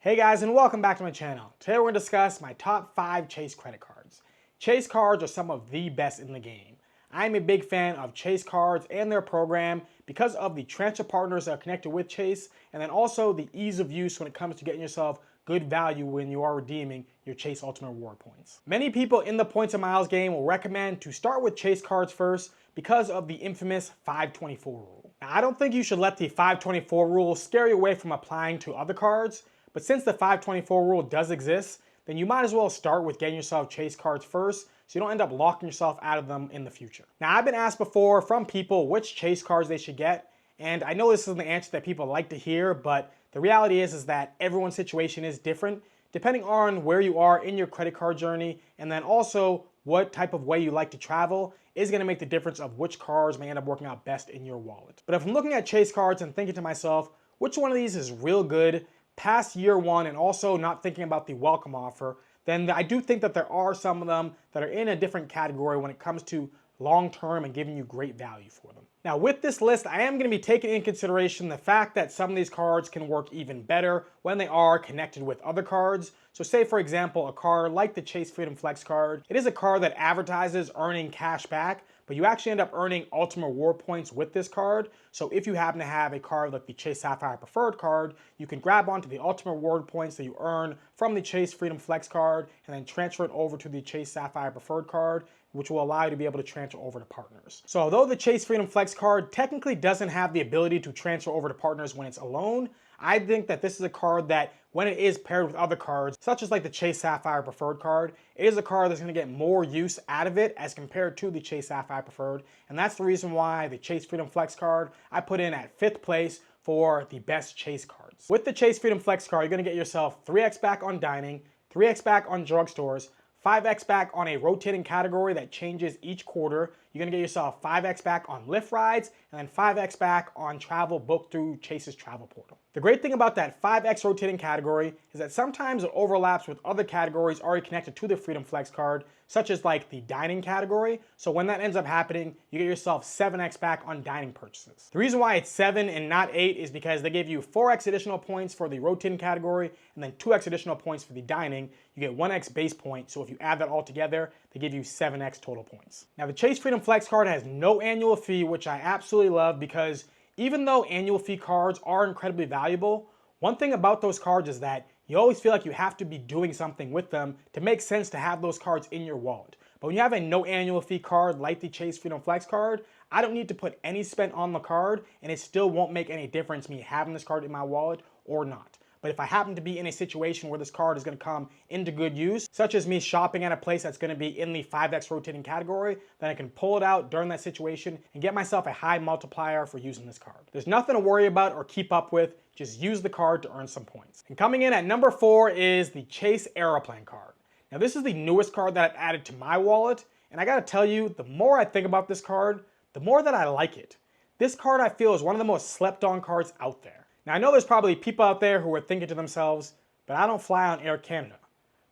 Hey guys, and welcome back to my channel. Today we're going to discuss my top 5 Chase credit cards. Chase cards are some of the best in the game. I'm a big fan of Chase cards and their program because of the transfer partners that are connected with Chase, and then also the ease of use when it comes to getting yourself good value when you are redeeming your Chase Ultimate Reward points. Many people in the points and miles game will recommend to start with Chase cards first because of the infamous 524 rule. Now, I don't think you should let the 524 rule scare you away from applying to other cards. But since the 524 rule does exist, then you might as well start with getting yourself Chase cards first so you don't end up locking yourself out of them in the future. Now, I've been asked before from people which Chase cards they should get, and I know this isn't the answer that people like to hear, but the reality is that everyone's situation is different depending on where you are in your credit card journey, and then also what type of way you like to travel is going to make the difference of which cards may end up working out best in your wallet. But if I'm looking at Chase cards and thinking to myself, which one of these is real good past year one and also not thinking about the welcome offer, then I do think that there are some of them that are in a different category when it comes to long term and giving you great value for them. Now with this list, I am going to be taking in consideration the fact that some of these cards can work even better when they are connected with other cards. So say for example, a card like the Chase Freedom Flex card, it is a card that advertises earning cash back, but you actually end up earning Ultimate Reward points with this card. So if you happen to have a card like the Chase Sapphire Preferred card, you can grab onto the Ultimate Reward points that you earn from the Chase Freedom Flex card and then transfer it over to the Chase Sapphire Preferred card, which will allow you to be able to transfer over to partners. So although the Chase Freedom Flex card technically doesn't have the ability to transfer over to partners when it's alone, I think that this is a card that when it is paired with other cards, such as like the Chase Sapphire Preferred card, it is a card that's going to get more use out of it as compared to the Chase Sapphire Preferred. And that's the reason why the Chase Freedom Flex card I put in at 5th place for the best Chase cards. With the Chase Freedom Flex card, you're going to get yourself 3x back on dining, 3x back on drugstores, 5x back on a rotating category that changes each quarter. You're gonna get yourself 5x back on Lyft rides, and then 5x back on travel booked through Chase's travel portal. The great thing about that 5x rotating category is that sometimes it overlaps with other categories already connected to the Freedom Flex card, such as like the dining category. So when that ends up happening, you get yourself 7x back on dining purchases. The reason why it's 7 and not 8 is because they give you 4x additional points for the rotating category and then 2x additional points for the dining. You get 1x base point, so if you add that all together, they give you 7x total points. Now the Chase Freedom Flex card has no annual fee, which I absolutely love because even though annual fee cards are incredibly valuable, one thing about those cards is that you always feel like you have to be doing something with them to make sense to have those cards in your wallet. But when you have a no annual fee card like the Chase Freedom Flex card, I don't need to put any spend on the card and it still won't make any difference me having this card in my wallet or not. But if I happen to be in a situation where this card is going to come into good use, such as me shopping at a place that's going to be in the 5x rotating category, then I can pull it out during that situation and get myself a high multiplier for using this card. There's nothing to worry about or keep up with, just use the card to earn some points. And coming in at number 4 is the Chase Aeroplan card. Now this is the newest card that I've added to my wallet, and I gotta tell you, the more I think about this card, the more that I like it. This card I feel is one of the most slept on cards out there. Now I know there's probably people out there who are thinking to themselves, but I don't fly on Air Canada.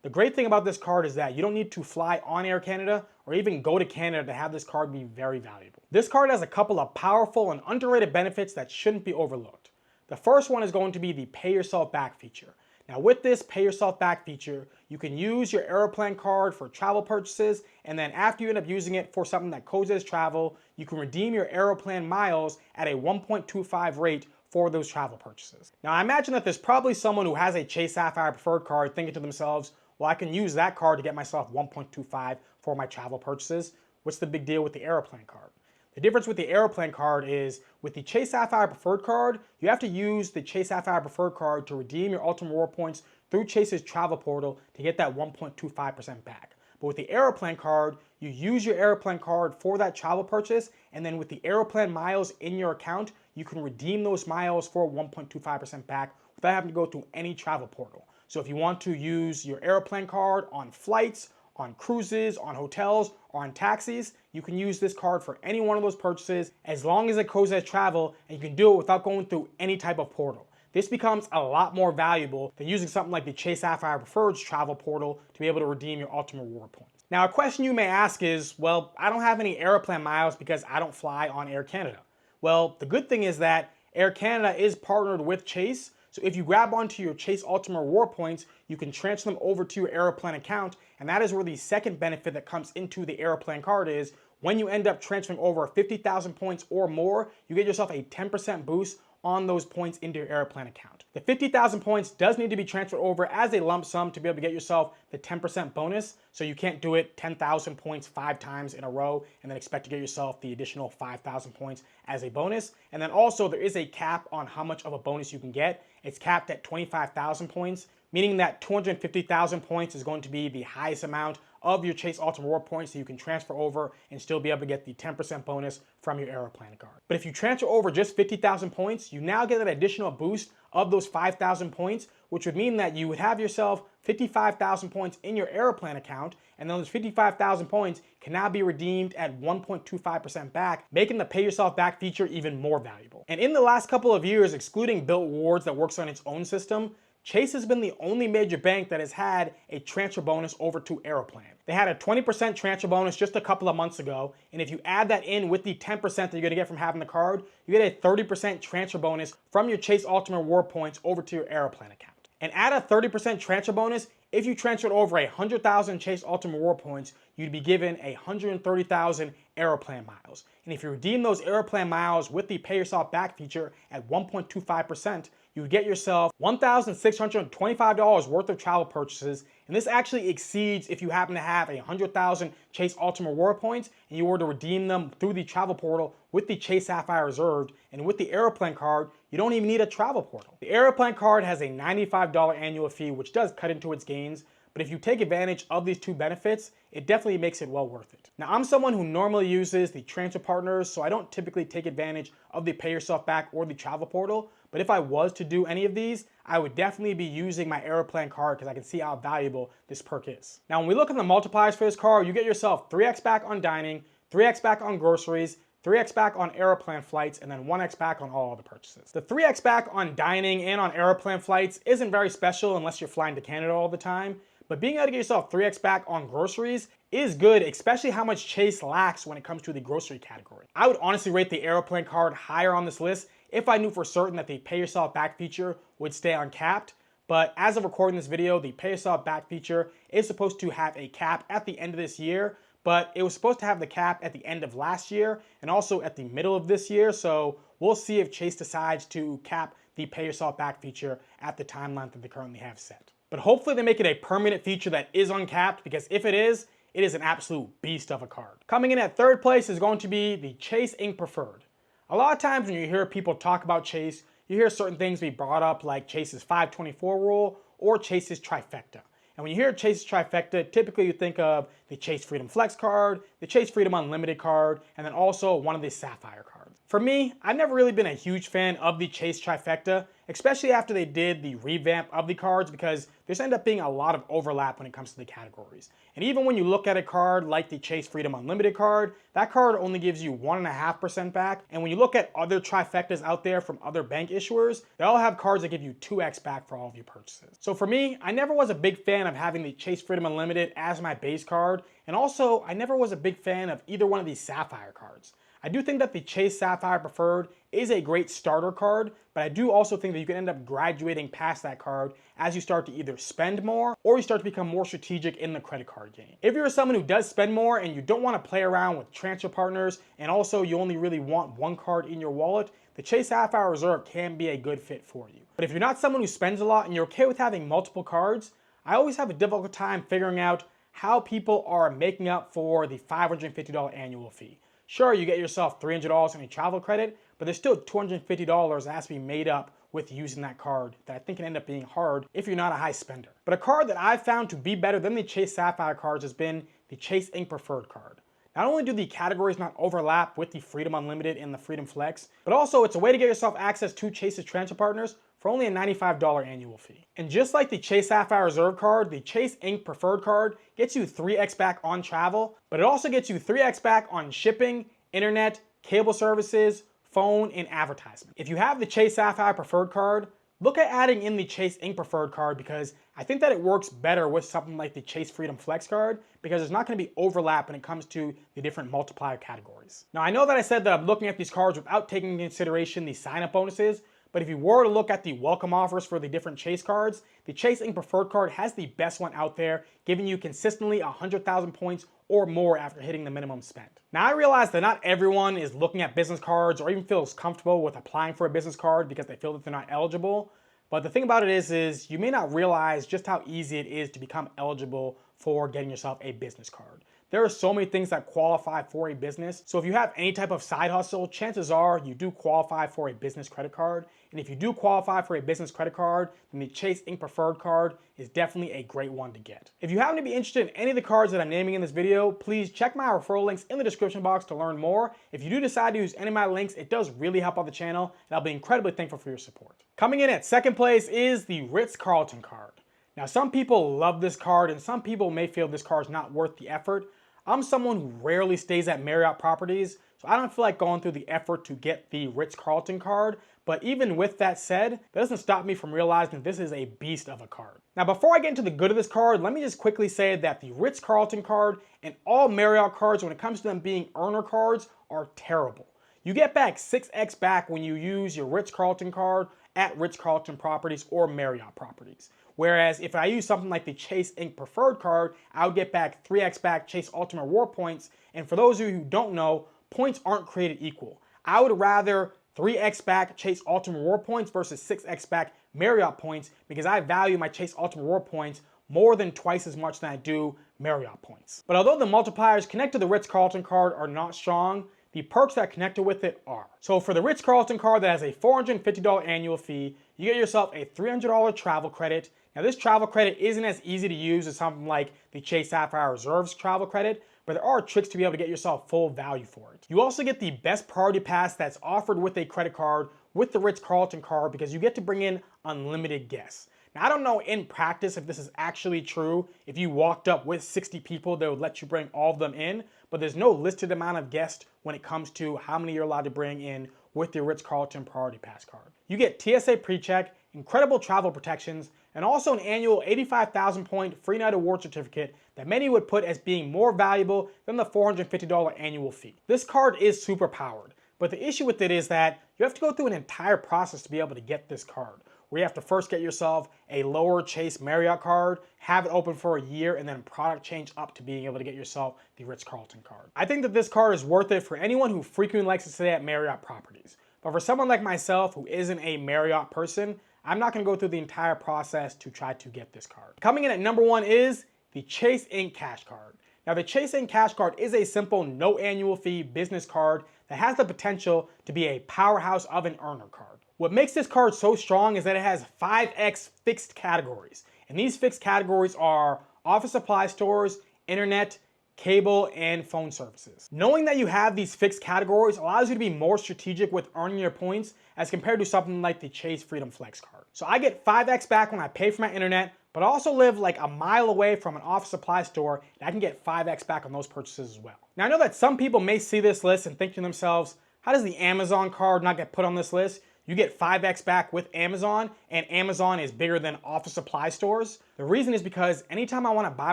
The great thing about this card is that you don't need to fly on Air Canada or even go to Canada to have this card be very valuable. This card has a couple of powerful and underrated benefits that shouldn't be overlooked. The first one is going to be the pay yourself back feature. Now with this pay yourself back feature, you can use your Aeroplan card for travel purchases, and then after you end up using it for something that codes as travel, you can redeem your Aeroplan miles at a 1.25 rate for those travel purchases. Now I imagine that there's probably someone who has a Chase Sapphire Preferred card thinking to themselves, well, I can use that card to get myself 1.25 for my travel purchases. What's the big deal with the Aeroplan card? The difference with the Aeroplan card is with the Chase Sapphire Preferred card, you have to use the Chase Sapphire Preferred card to redeem your Ultimate Reward points through Chase's travel portal to get that 1.25% back. But with the Aeroplan card, you use your Aeroplan card for that travel purchase, and then with the Aeroplan miles in your account, you can redeem those miles for 1.25% back without having to go through any travel portal. So if you want to use your Aeroplan card on flights, on cruises, on hotels, or on taxis, you can use this card for any one of those purchases as long as it codes as travel, and you can do it without going through any type of portal. This becomes a lot more valuable than using something like the Chase Sapphire Preferred's travel portal to be able to redeem your Ultimate Reward points. Now a question you may ask is, well, I don't have any Aeroplan miles because I don't fly on Air Canada. Well, the good thing is that Air Canada is partnered with Chase, So if you grab onto your Chase Ultimate Reward points, you can transfer them over to your Aeroplan account, and that is where the second benefit that comes into the Aeroplan card is when you end up transferring over 50,000 points or more, you get yourself a 10% boost on those points into your Aeroplan account. The 50,000 points does need to be transferred over as a lump sum to be able to get yourself the 10% bonus, so you can't do it 10,000 points 5 times in a row and then expect to get yourself the additional 5,000 points as a bonus. And then also there is a cap on how much of a bonus you can get. It's capped at 25,000 points, meaning that 250,000 points is going to be the highest amount of your Chase Ultimate Reward points that you can transfer over and still be able to get the 10% bonus from your Aeroplan card. But if you transfer over just 50,000 points, you now get an additional boost of those 5,000 points, which would mean that you would have yourself 55,000 points in your Aeroplan account, and those 55,000 points can now be redeemed at 1.25% back, making the pay yourself back feature even more valuable. And in the last couple of years, excluding Bilt Rewards that works on its own system, Chase has been the only major bank that has had a transfer bonus over to Aeroplan. They had a 20% transfer bonus just a couple of months ago, and if you add that in with the 10% that you're gonna get from having the card, you get a 30% transfer bonus from your Chase Ultimate Reward points over to your Aeroplan account. And add a 30% transfer bonus, if you transferred over 100,000 Chase Ultimate Reward points, you'd be given 130,000 Aeroplan miles. And if you redeem those Aeroplan miles with the pay yourself back feature at 1.25%, you would get yourself $1,625 worth of travel purchases, and this actually exceeds if you happen to have 100,000 Chase Ultimate Reward points and you were to redeem them through the travel portal with the Chase Sapphire Reserved, and with the Aeroplan card, you don't even need a travel portal. The Aeroplan card has a $95 annual fee, which does cut into its gains, but if you take advantage of these two benefits, it definitely makes it well worth it. Now, I'm someone who normally uses the transfer partners, so I don't typically take advantage of the pay yourself back or the travel portal, but if I was to do any of these, I would definitely be using my Aeroplan card because I can see how valuable this perk is. Now, when we look at the multipliers for this card, you get yourself 3x back on dining, 3x back on groceries, 3x back on Aeroplan flights, and then 1x back on all other purchases. The 3x back on dining and on Aeroplan flights isn't very special unless you're flying to Canada all the time, but being able to get yourself 3x back on groceries is good, especially how much Chase lacks when it comes to the grocery category. I would honestly rate the Aeroplan card higher on this list if I knew for certain that the pay yourself back feature would stay uncapped. But as of recording this video, the pay yourself back feature is supposed to have a cap at the end of this year, but it was supposed to have the cap at the end of last year and also at the middle of this year. So we'll see if Chase decides to cap the pay yourself back feature at the timeline that they currently have set. But hopefully they make it a permanent feature that is uncapped, because if it is an absolute beast of a card. Coming in at third place is going to be the Chase Ink Preferred. A lot of times when you hear people talk about Chase, you hear certain things be brought up like Chase's 524 rule or Chase's trifecta. And when you hear Chase's trifecta, typically you think of the Chase Freedom Flex card, the Chase Freedom Unlimited card, and then also one of the Sapphire cards. For me, I've never really been a huge fan of the Chase trifecta, especially after they did the revamp of the cards, because there's ended up being a lot of overlap when it comes to the categories. And even when you look at a card like the Chase Freedom Unlimited card, that card only gives you 1.5% back. And when you look at other trifectas out there from other bank issuers, they all have cards that give you 2x back for all of your purchases. So for me, I never was a big fan of having the Chase Freedom Unlimited as my base card. And also, I never was a big fan of either one of these Sapphire cards. I do think that the Chase Sapphire Preferred is a great starter card, but I do also think that you can end up graduating past that card as you start to either spend more or you start to become more strategic in the credit card game. If you're someone who does spend more and you don't want to play around with transfer partners, and also you only really want one card in your wallet, the Chase Sapphire Reserve can be a good fit for you. But if you're not someone who spends a lot and you're okay with having multiple cards, I always have a difficult time figuring out how people are making up for the $550 annual fee. Sure, you get yourself $300 in a travel credit, but there's still $250 that has to be made up with using that card that I think can end up being hard if you're not a high spender. But a card that I've found to be better than the Chase Sapphire cards has been the Chase Ink Preferred card. Not only do the categories not overlap with the Freedom Unlimited and the Freedom Flex, but also it's a way to get yourself access to Chase's transfer partners for only a $95 annual fee. And just like the Chase Sapphire Reserve card, the Chase Ink Preferred card gets you 3x back on travel, but it also gets you 3x back on shipping, internet, cable services, phone, and advertisement. If you have the Chase Sapphire Preferred card, look at adding in the Chase Ink Preferred card, because I think that it works better with something like the Chase Freedom Flex card, because there's not going to be overlap when it comes to the different multiplier categories. Now, I know that I said that I'm looking at these cards without taking into consideration the sign-up bonuses, but if you were to look at the welcome offers for the different Chase cards, the Chase Ink Preferred card has the best one out there, giving you consistently 100,000 points or more after hitting the minimum spend. Now I realize that not everyone is looking at business cards or even feels comfortable with applying for a business card because they feel that they're not eligible. But the thing about it is you may not realize just how easy it is to become eligible for getting yourself a business card. There are so many things that qualify for a business. So if you have any type of side hustle, chances are you do qualify for a business credit card. And if you do qualify for a business credit card, then the Chase Ink Preferred card is definitely a great one to get. If you happen to be interested in any of the cards that I'm naming in this video, please check my referral links in the description box to learn more. If you do decide to use any of my links, it does really help out the channel, and I'll be incredibly thankful for your support. Coming in at second place is the Ritz-Carlton card. Now, some people love this card, and some people may feel this card is not worth the effort. I'm someone who rarely stays at Marriott properties, so I don't feel like going through the effort to get the Ritz-Carlton card. But even with that said, that doesn't stop me from realizing this is a beast of a card. Now, before I get into the good of this card, let me just quickly say that the Ritz-Carlton card and all Marriott cards, when it comes to them being earner cards, are terrible. You get back 6x back when you use your Ritz-Carlton card at Ritz-Carlton properties or Marriott properties. Whereas if I use something like the Chase Ink Preferred card, I would get back 3x back Chase Ultimate Reward points. And for those of you who don't know, points aren't created equal. I would rather 3x back Chase Ultimate Reward points versus 6x back Marriott points because I value my Chase Ultimate Reward points more than twice as much than I do Marriott points. But although the multipliers connected to the Ritz-Carlton card are not strong, the perks that connected with it are. So for the Ritz-Carlton card that has a $450 annual fee, you get yourself a $300 travel credit. Now this travel credit isn't as easy to use as something like the Chase Sapphire Reserves travel credit, but there are tricks to be able to get yourself full value for it. You also get the best priority pass that's offered with a credit card with the Ritz-Carlton card because you get to bring in unlimited guests. Now I don't know in practice if this is actually true. If you walked up with 60 people, they would let you bring all of them in, but there's no listed amount of guests when it comes to how many you're allowed to bring in with your Ritz-Carlton Priority Pass card. You get TSA PreCheck, incredible travel protections, and also an annual 85,000 point free night award certificate that many would put as being more valuable than the $450 annual fee. This card is super powered, but the issue with it is that you have to go through an entire process to be able to get this card, where you have to first get yourself a lower Chase Marriott card, have it open for a year, and then product change up to being able to get yourself the Ritz-Carlton card. I think that this card is worth it for anyone who frequently likes to stay at Marriott properties. But for someone like myself who isn't a Marriott person, I'm not gonna go through the entire process to try to get this card. Coming in at number one is the Chase Ink Cash Card. Now the Chase Ink Cash Card is a simple, no annual fee business card that has the potential to be a powerhouse of an earner card. What makes this card so strong is that it has 5x fixed categories. And these fixed categories are office supply stores, internet, cable, and phone services. Knowing that you have these fixed categories allows you to be more strategic with earning your points as compared to something like the Chase Freedom Flex card. So I get 5x back when I pay for my internet, but I also live like a mile away from an office supply store, and I can get 5x back on those purchases as well. Now I know that some people may see this list and think to themselves, how does the Amazon card not get put on this list? You get 5x back with Amazon, and Amazon is bigger than office supply stores. The reason is because anytime I want to buy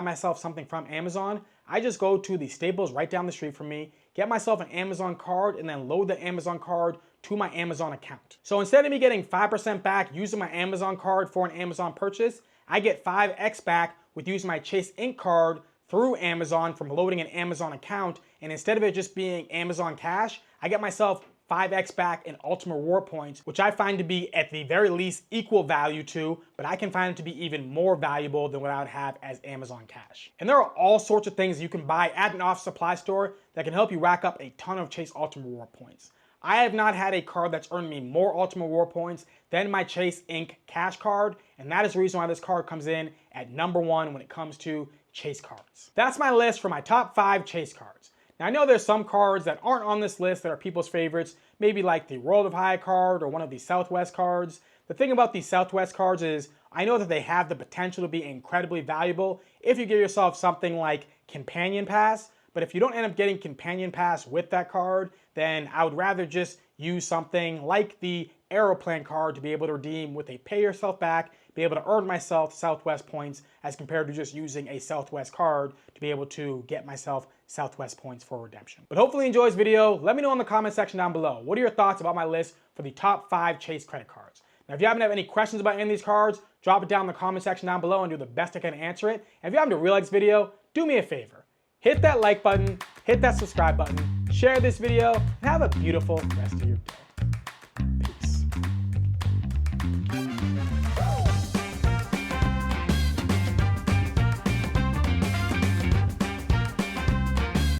myself something from Amazon, I just go to the Staples right down the street from me, get myself an Amazon card, and then load the Amazon card to my Amazon account. So instead of me getting 5% back using my Amazon card for an Amazon purchase, I get 5x back with using my Chase Ink card through Amazon from loading an Amazon account, and instead of it just being Amazon cash, I get myself 5x back in Ultimate Reward points, which I find to be at the very least equal value to, but I can find it to be even more valuable than what I would have as Amazon cash. And there are all sorts of things you can buy at an office supply store that can help you rack up a ton of Chase Ultimate Reward points. I have not had a card that's earned me more Ultimate Reward points than my Chase Ink Cash card, and that is the reason why this card comes in at number one when it comes to Chase cards. That's my list for my top 5 Chase cards. Now I know there's some cards that aren't on this list that are people's favorites, maybe like the World of Hyatt card or one of the Southwest cards. The thing about these Southwest cards is I know that they have the potential to be incredibly valuable if you give yourself something like Companion Pass, but if you don't end up getting Companion Pass with that card, then I would rather just use something like the Aeroplan card to be able to redeem with a pay yourself back, be able to earn myself Southwest points as compared to just using a Southwest card to be able to get myself Southwest points for redemption. But hopefully you enjoyed this video. Let me know in the comment section down below. What are your thoughts about my list for the top 5 Chase credit cards. Now, if you happen to have any questions about any of these cards, drop it down in the comment section down below and do the best I can to answer it. And if you happen to really like this video, do me a favor. Hit that like button, hit that subscribe button, share this video, and have a beautiful rest of your day.